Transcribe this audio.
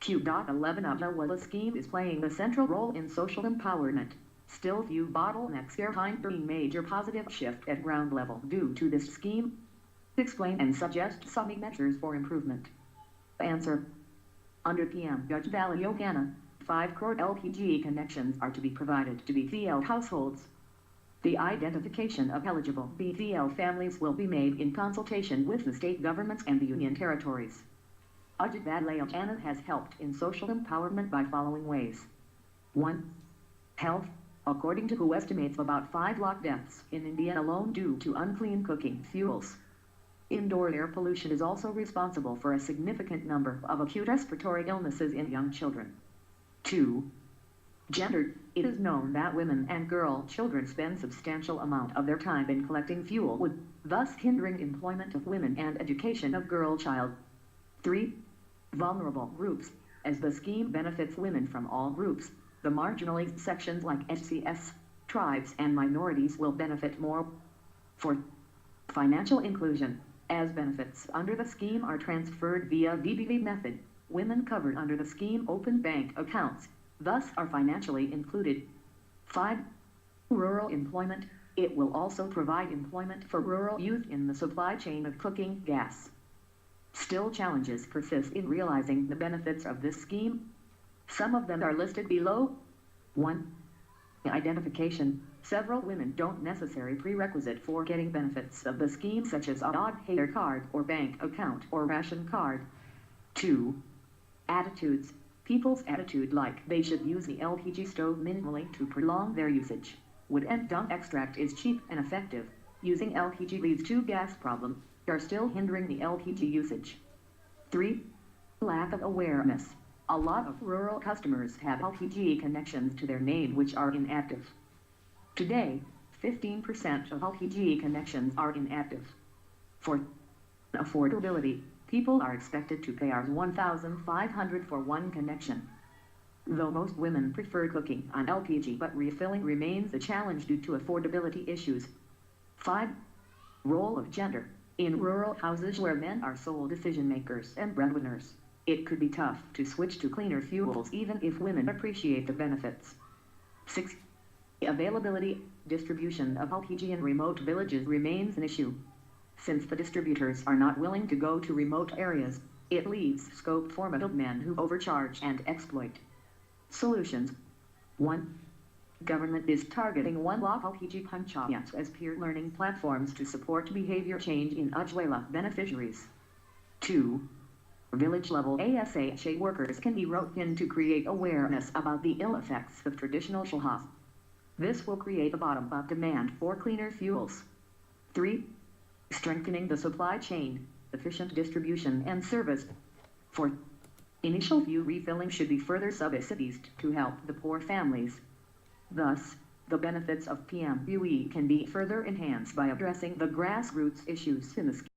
Q.11 Ujjawala scheme is playing a central role in social empowerment. Still few bottlenecks arehindering major positive shift at ground level due to this scheme. Explain and suggest some measures for improvement. Answer. Under PM Ujjawala, 5 crore LPG connections are to be provided to BPL households. The identification of eligible BPL families will be made in consultation with the state governments and the union territories. Ujjawala has helped in social empowerment by following ways. 1. Health. According to WHO estimates about 5 lakh deaths in India alone due to unclean cooking fuels. Indoor air pollution is also responsible for a significant number of acute respiratory illnesses in young children. 2. Gender. It is known that women and girl children spend substantial amount of their time in collecting fuel wood, thus hindering employment of women and education of girl child. 3. Vulnerable groups. As the scheme benefits women from all groups, the marginalized sections like SCS, tribes and minorities will benefit more. 4. Financial inclusion. As benefits under the scheme are transferred via DBV method, women covered under the scheme open bank accounts, thus are financially included. 5. Rural employment. It will also provide employment for rural youth in the supply chain of cooking gas. Still challenges persist in realizing the benefits of this scheme. Some of them are listed below. 1. Identification. Several women don't necessary prerequisite for getting benefits of the scheme such as a Aadhaar card or bank account or ration card. 2. Attitudes. People's attitude like they should use the LPG stove minimally to prolong their usage. Wood and dung extract is cheap and effective. Using LPG leads to gas problem, are still hindering the LPG usage. 3. Lack of awareness. A lot of rural customers have LPG connections to their name which are inactive. Today, 15% of LPG connections are inactive. 4. Affordability. People are expected to pay Rs 1,500 for one connection. Though most women prefer cooking on LPG, but refilling remains a challenge due to affordability issues. 5. Role of gender. In rural houses where men are sole decision makers and breadwinners, it could be tough to switch to cleaner fuels even if women appreciate the benefits. 6. Availability. Distribution of LPG in remote villages remains an issue. Since the distributors are not willing to go to remote areas, it leaves scope for middlemen who overcharge and exploit. Solutions. 1. Government is targeting 1 lakh LPG panchayats as peer learning platforms to support behavior change in Ujjawala beneficiaries. 2. Village-level ASHA workers can be roped in to create awareness about the ill effects of traditional chulhas. This will create a bottom-up demand for cleaner fuels. 3. Strengthening the supply chain, efficient distribution and service. 4. Initial fuel refilling should be further subsidized to help the poor families. Thus, the benefits of PMUE can be further enhanced by addressing the grassroots issues in the scheme.